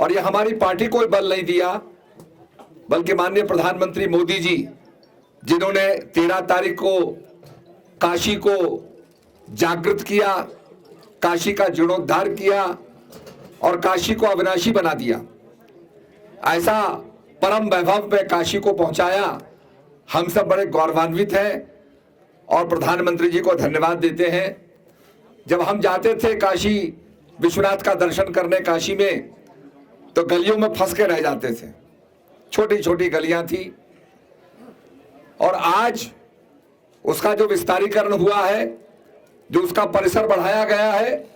और ये हमारी पार्टी को बल नहीं दिया, बल्कि माननीय प्रधानमंत्री मोदी जी, जिन्होंने 13 तारीख को काशी को जागृत किया, काशी का जीर्णोद्धार किया और काशी को अविनाशी बना दिया, ऐसा परम वैभव में काशी को पहुंचाया। हम सब बड़े गौरवान्वित हैं और प्रधानमंत्री जी को धन्यवाद देते हैं। जब हम जाते थे काशी विश्वनाथ का दर्शन करने काशी में, तो गलियों में फंस के रह जाते थे, छोटी छोटी गलियां थी। और आज उसका जो विस्तारीकरण हुआ है, जो उसका परिसर बढ़ाया गया है,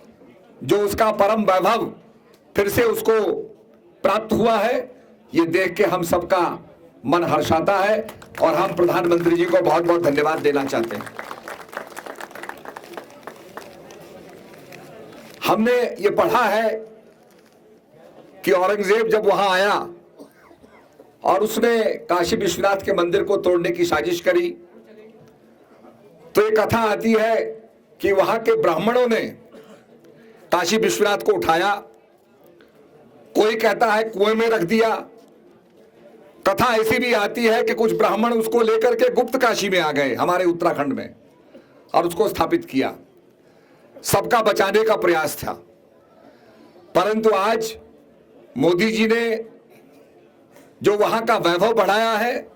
जो उसका परम वैभव फिर से उसको प्राप्त हुआ है, ये देख के हम सबका मन हर्षाता है और हम प्रधानमंत्री जी को बहुत बहुत धन्यवाद देना चाहते हैं। हमने ये पढ़ा है कि औरंगजेब जब वहां आया और उसने काशी विश्वनाथ के मंदिर को तोड़ने की साजिश करी, तो एक कथा आती है कि वहां के ब्राह्मणों ने काशी विश्वनाथ को उठाया, कोई कहता है कुएं में रख दिया। कथा ऐसी भी आती है कि कुछ ब्राह्मण उसको लेकर के गुप्त काशी में आ गए हमारे उत्तराखंड में और उसको स्थापित किया। सबका बचाने का प्रयास था, परंतु आज मोदी जी ने जो वहां का वैभव बढ़ाया है,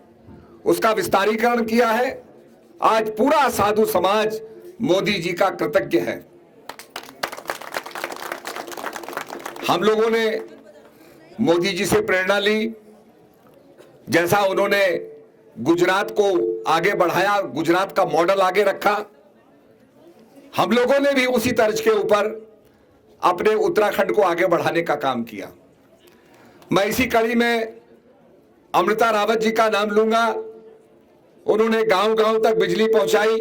उसका विस्तारीकरण किया है। आज पूरा साधु समाज मोदी जी का कृतज्ञ है। हम लोगों ने मोदी जी से प्रेरणा ली, जैसा उन्होंने गुजरात को आगे बढ़ाया, गुजरात का मॉडल आगे रखा, हम लोगों ने भी उसी तर्ज के ऊपर अपने उत्तराखंड को आगे बढ़ाने का काम किया। मैं इसी कड़ी में अमृता रावत जी का नाम लूंगा। उन्होंने गांव गांव तक बिजली पहुंचाई।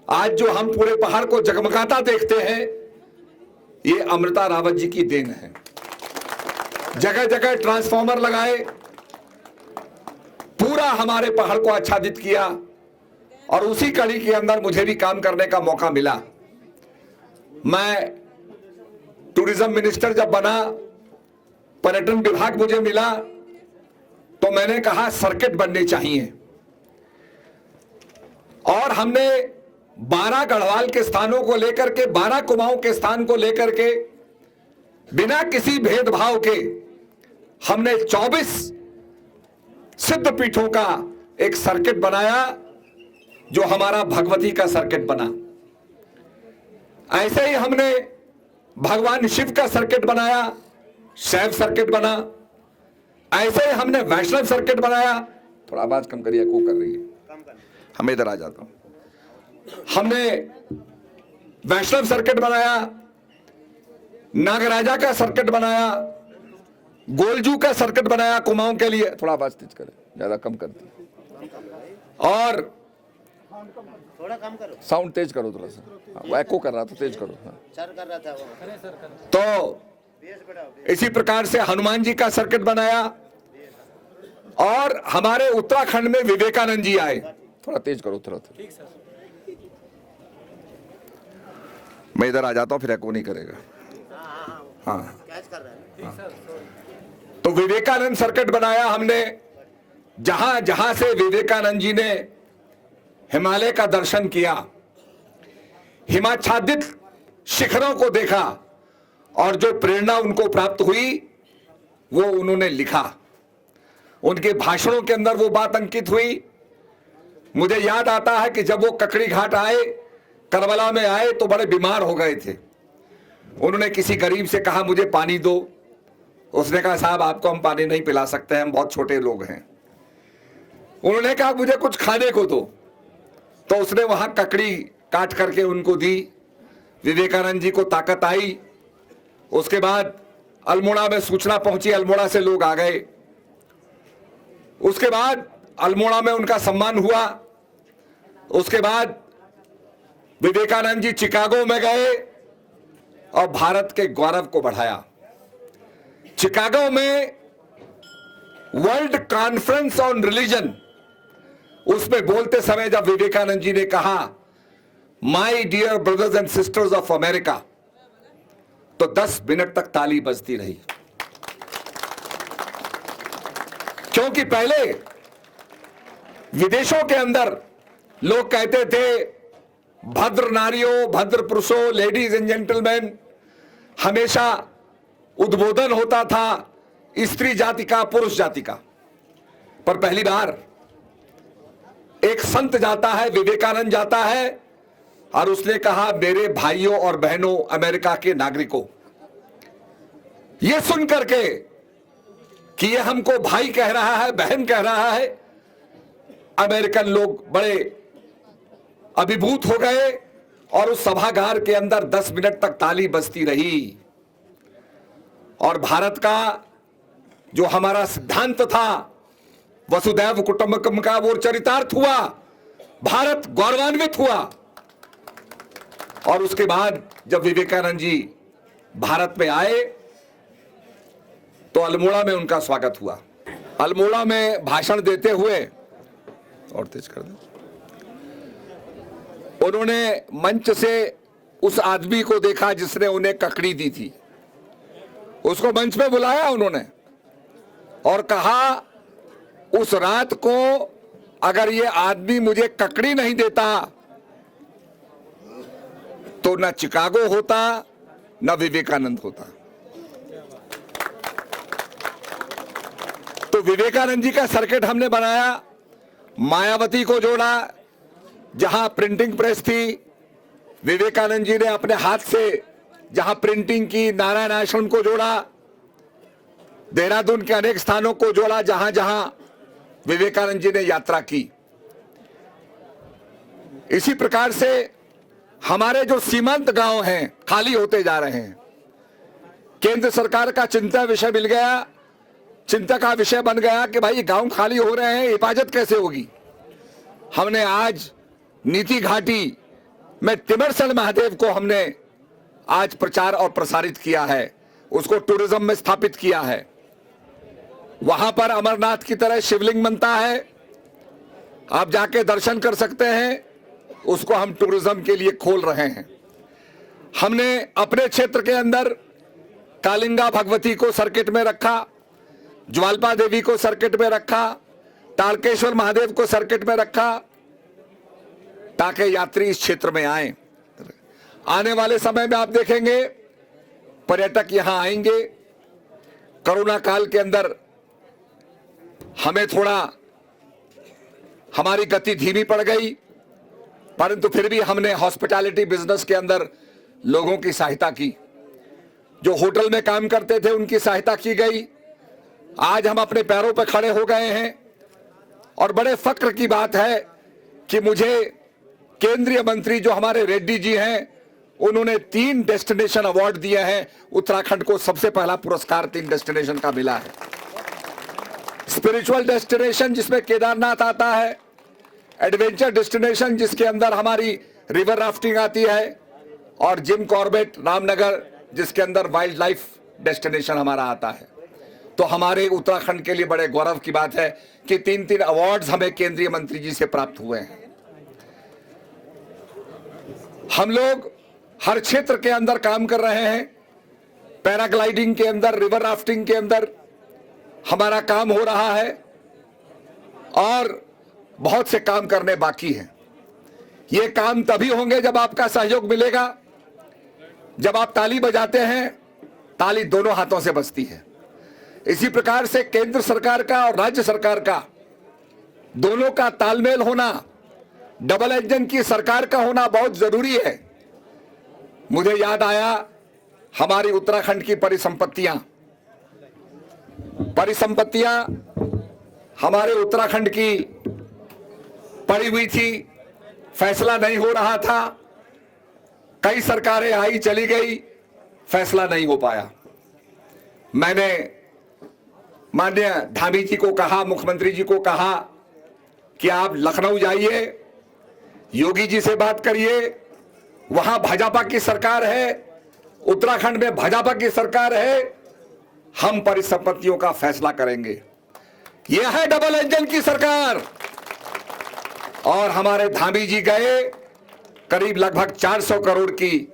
आज जो हम पूरे पहाड़ को जगमगाता देखते हैं, ये अमृता रावत जी की देन है। जगह जगह ट्रांसफार्मर लगाए, पूरा हमारे पहाड़ को आच्छादित किया और उसी कड़ी के अंदर मुझे भी काम करने का मौका मिला। मैं टूरिज्म मिनिस्टर जब बना, पर्यटन विभाग मुझे मिला, तो मैंने कहा सर्किट बनने चाहिए और हमने 12 गढ़वाल के स्थानों को लेकर के, 12 कुमाऊं के स्थान को लेकर के, बिना किसी भेदभाव के हमने 24 सिद्ध पीठों का एक सर्किट बनाया, जो हमारा भगवती का सर्किट बना। ऐसे ही हमने भगवान शिव का सर्किट बनाया, शैव सर्किट बना। ऐसे ही हमने वैष्णव सर्किट बनाया। थोड़ा आवाज कम करिए, को कर रही है, हम इधर आ जाता हूं। हमने वैष्णव सर्किट बनाया, नागराजा का सर्किट बनाया, गोलजू का सर्किट बनाया कुमाऊं के लिए। थोड़ा आवाज तेज करें, ज्यादा कम करती, और थोड़ा कम करो, साउंड तेज करो, थोड़ा सा एको कर रहा था, तेज करो। सर कर रहा था वो। तो इसी प्रकार से हनुमान जी का सर्किट बनाया और हमारे उत्तराखंड में विवेकानंद जी आए। थोड़ा तेज करो, थोड़ा। मैं इधर आ जाता हूं, फिर एको नहीं करेगा। हाँ, कैच कर रहा है। तो विवेकानंद सर्किट बनाया हमने। जहां जहां से विवेकानंद जी ने हिमालय का दर्शन किया, हिमाच्छादित शिखरों को देखा और जो प्रेरणा उनको प्राप्त हुई, वो उन्होंने लिखा। उनके भाषणों के अंदर वो बात अंकित हुई। मुझे याद आता है कि जब वो ककड़ी घाट आए, करबला में आए, तो बड़े बीमार हो गए थे। उन्होंने किसी गरीब से कहा मुझे पानी दो। उसने कहा साहब आपको हम पानी नहीं पिला सकते हैं, हम बहुत छोटे लोग हैं। उन्होंने कहा मुझे कुछ खाने को दो, तो उसने वहां ककड़ी काट करके उनको दी। विवेकानंद जी को ताकत आई। उसके बाद अल्मोड़ा में सूचना पहुंची, अल्मोड़ा से लोग आ गए। उसके बाद अल्मोड़ा में उनका सम्मान हुआ। उसके बाद विवेकानंद जी चिकागो में गए और भारत के गौरव को बढ़ाया। चिकागो में वर्ल्ड कॉन्फ्रेंस ऑन रिलीजन, उसमें बोलते समय जब विवेकानंद जी ने कहा my dear brothers and sisters of America, तो 10 मिनट तक ताली बजती रही। क्योंकि पहले विदेशों के अंदर लोग कहते थे भद्र नारियों, भद्र पुरुषों, लेडीज एंड जेंटलमैन, हमेशा उद्बोधन होता था स्त्री जाति का, पुरुष जाति का। पर पहली बार एक संत जाता है, विवेकानंद जाता है और उसने कहा मेरे भाइयों और बहनों, अमेरिका के नागरिकों, यह सुन करके कि यह हमको भाई कह रहा है, बहन कह रहा है, अमेरिकन लोग बड़े अभिभूत हो गए और उस सभागार के अंदर 10 मिनट तक ताली बजती रही। और भारत का जो हमारा सिद्धांत था वसुदैव कुटुंबकम का, वो चरितार्थ हुआ, भारत गौरवान्वित हुआ। और उसके बाद जब विवेकानंद जी भारत में आए तो अल्मोड़ा में उनका स्वागत हुआ। अल्मोड़ा में भाषण देते हुए, और तेज कर दो, उन्होंने मंच से उस आदमी को देखा जिसने उन्हें ककड़ी दी थी, उसको मंच पे बुलाया उन्होंने और कहा उस रात को अगर ये आदमी मुझे ककड़ी नहीं देता तो न चिकागो होता न विवेकानंद होता। तो विवेकानंद जी का सर्किट हमने बनाया, मायावती को जोड़ा जहां प्रिंटिंग प्रेस थी, विवेकानंद जी ने अपने हाथ से जहां प्रिंटिंग की, नारायण आश्रम को जोड़ा, देहरादून के अनेक स्थानों को जोड़ा जहां जहां विवेकानंद जी ने यात्रा की। इसी प्रकार से हमारे जो सीमांत गांव हैं खाली होते जा रहे हैं। केंद्र सरकार का चिंता विषय मिल गया, चिंता का विषय बन गया कि भाई गांव खाली हो रहे हैं, हिफाजत कैसे होगी। हमने आज नीति घाटी में टिमरसन महादेव को हमने आज प्रचार और प्रसारित किया है, उसको टूरिज्म में स्थापित किया है। वहां पर अमरनाथ की तरह शिवलिंग बनता है, आप जाके दर्शन कर सकते हैं, उसको हम टूरिज्म के लिए खोल रहे हैं। हमने अपने क्षेत्र के अंदर कालिंगा भगवती को सर्किट में रखा, ज्वाल्पा देवी को सर्किट में रखा, तारकेश्वर महादेव को सर्किट में रखा, ताकि यात्री इस क्षेत्र में आए। आने वाले समय में आप देखेंगे पर्यटक यहां आएंगे। कोरोना काल के अंदर हमें थोड़ा हमारी गति धीमी पड़ गई, परंतु फिर भी हमने हॉस्पिटैलिटी बिजनेस के अंदर लोगों की सहायता की। जो होटल में काम करते थे उनकी सहायता की गई। आज हम अपने पैरों पर खड़े हो गए हैं और बड़े फक्र की बात है कि मुझे केंद्रीय मंत्री जो हमारे रेड्डी जी हैं, उन्होंने 3 डेस्टिनेशन अवार्ड दिए हैं। उत्तराखंड को सबसे पहला पुरस्कार 3 डेस्टिनेशन का मिला है। स्पिरिचुअल डेस्टिनेशन जिसमें केदारनाथ आता है, एडवेंचर डेस्टिनेशन जिसके अंदर हमारी रिवर राफ्टिंग आती है, और जिम कॉर्बेट रामनगर जिसके अंदर वाइल्ड लाइफ डेस्टिनेशन हमारा आता है। तो हमारे उत्तराखंड के लिए बड़े गौरव की बात है कि 3 अवार्ड्स हमें केंद्रीय मंत्री जी से प्राप्त हुए हैं। हम लोग हर क्षेत्र के अंदर काम कर रहे हैं। पैराग्लाइडिंग के अंदर, रिवर राफ्टिंग के अंदर हमारा काम हो रहा है और बहुत से काम करने बाकी हैं। ये काम तभी होंगे जब आपका सहयोग मिलेगा। जब आप ताली बजाते हैं, ताली दोनों हाथों से बजती है। इसी प्रकार से केंद्र सरकार का और राज्य सरकार का दोनों का तालमेल होना, डबल इंजन की सरकार का होना बहुत जरूरी है। मुझे याद आया हमारी उत्तराखंड की परिसंपत्तियां हमारे उत्तराखंड की पड़ी हुई थी, फैसला नहीं हो रहा था। कई सरकारें आई चली गई, फैसला नहीं हो पाया। मैंने माननीय धामी जी को कहा, मुख्यमंत्री जी को कहा कि आप लखनऊ जाइए, योगी जी से बात करिए, वहां भाजपा की सरकार है, उत्तराखंड में भाजपा की सरकार है, हम परिसंपत्तियों का फैसला करेंगे। यह है डबल इंजन की सरकार। और हमारे धामी जी गए, करीब लगभग 400 करोड़ की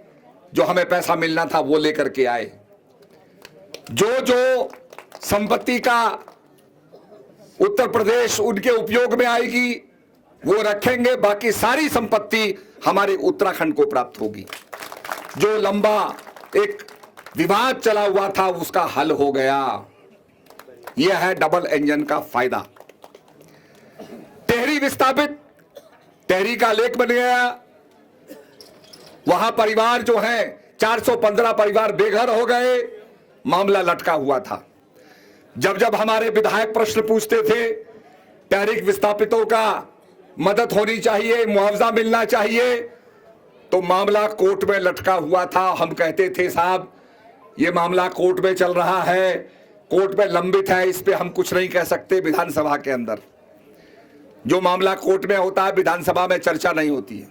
जो हमें पैसा मिलना था वो लेकर के आए। जो संपत्ति का उत्तर प्रदेश उनके उपयोग में आएगी, वो रखेंगे, बाकी सारी संपत्ति हमारे उत्तराखंड को प्राप्त होगी। जो लंबा एक विवाद चला हुआ था उसका हल हो गया। यह है डबल इंजन का फायदा। टेहरी विस्थापित, टेहरी का लेख बन गया। वहां परिवार जो है 415 परिवार बेघर हो गए, मामला लटका हुआ था। जब जब हमारे विधायक प्रश्न पूछते थे, टेहरी विस्थापितों का मदद होनी चाहिए, मुआवजा मिलना चाहिए, तो मामला कोर्ट में लटका हुआ था। हम कहते थे साहब ये मामला कोर्ट में चल रहा है, कोर्ट में लंबित है, इस पे हम कुछ नहीं कह सकते। विधानसभा के अंदर जो मामला कोर्ट में होता है विधानसभा में चर्चा नहीं होती है।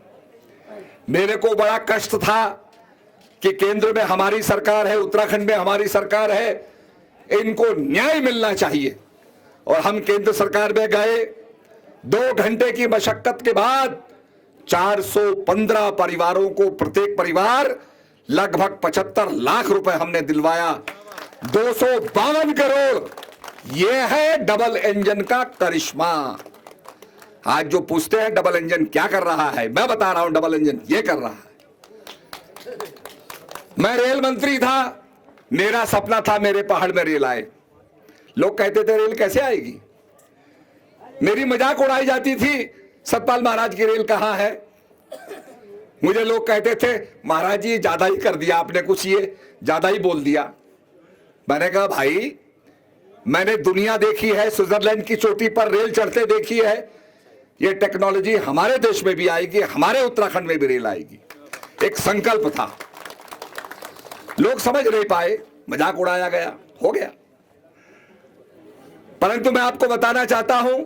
मेरे को बड़ा कष्ट था कि केंद्र में हमारी सरकार है, उत्तराखंड में हमारी सरकार है, इनको न्याय मिलना चाहिए। और हम केंद्र सरकार में गए, 2 घंटे की मशक्कत के बाद 415 परिवारों को, प्रत्येक परिवार लगभग 75 लाख रुपए हमने दिलवाया। 252 करोड़। यह है डबल इंजन का करिश्मा। आज जो पूछते हैं डबल इंजन क्या कर रहा है, मैं बता रहा हूं डबल इंजन ये कर रहा है। मैं रेल मंत्री था, मेरा सपना था मेरे पहाड़ में रेल आए। लोग कहते थे रेल कैसे आएगी, मेरी मजाक उड़ाई जाती थी, सतपाल महाराज की रेल कहां है। मुझे लोग कहते थे महाराज जी ज्यादा ही कर दिया आपने, कुछ ये ज्यादा ही बोल दिया। मैंने कहा भाई मैंने दुनिया देखी है, स्विट्जरलैंड की चोटी पर रेल चढ़ते देखी है, ये टेक्नोलॉजी हमारे देश में भी आएगी, हमारे उत्तराखंड में भी रेल आएगी। एक संकल्प था, लोग समझ नहीं पाए, मजाक उड़ाया गया, हो गया। परंतु मैं आपको बताना चाहता हूं,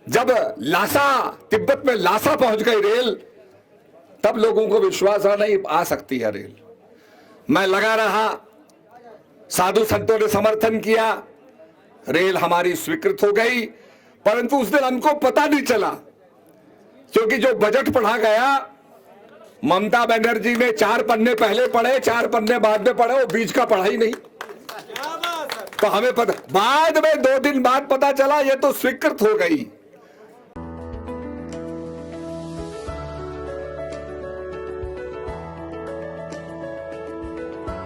जब लासा, तिब्बत में लासा पहुंच गई रेल, तब लोगों को विश्वास नहीं आ सकती है रेल। मैं लगा रहा, साधु संतों ने समर्थन किया, रेल हमारी स्वीकृत हो गई। परंतु उस दिन हमको पता नहीं चला, क्योंकि जो बजट पढ़ा गया, ममता बनर्जी ने 4 पन्ने पहले पढ़े, 4 पन्ने बाद में पढ़े, वो बीच का पढ़ा ही नहीं। तो हमें पता, बाद में 2 दिन बाद पता चला ये तो स्वीकृत हो गई।